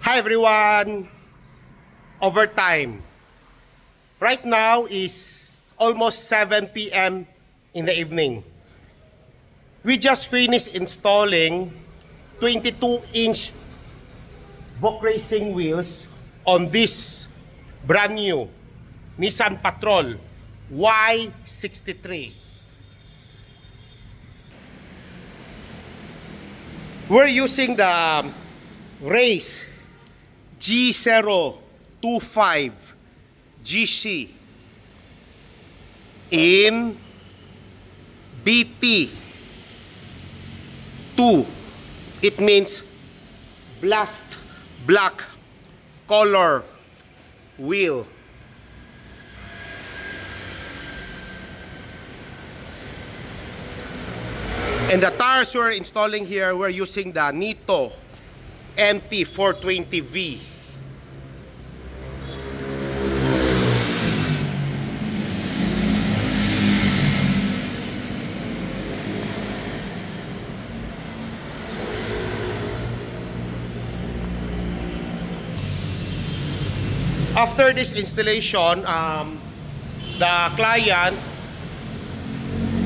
Hi everyone! Overtime. Right now is almost 7 p.m. in the evening. We just finished installing 22-inch Vogue racing wheels on this brand new Nissan Patrol Y63. We're using the Race G025 GC in BP2. It means blast black color wheel. And the tires we're installing here, we're using the NITTO MP420V. After this installation, the client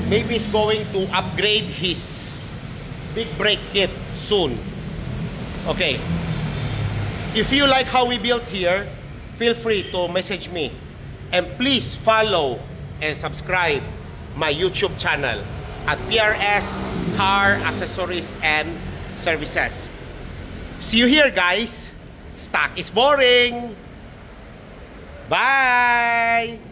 maybe is going to upgrade his big brake kit soon. Okay. If you like how we built here, feel free to message me. And please follow and subscribe my YouTube channel at PRS CAR ACCESSORIES and Services. See you here, guys. Stock is boring. Bye!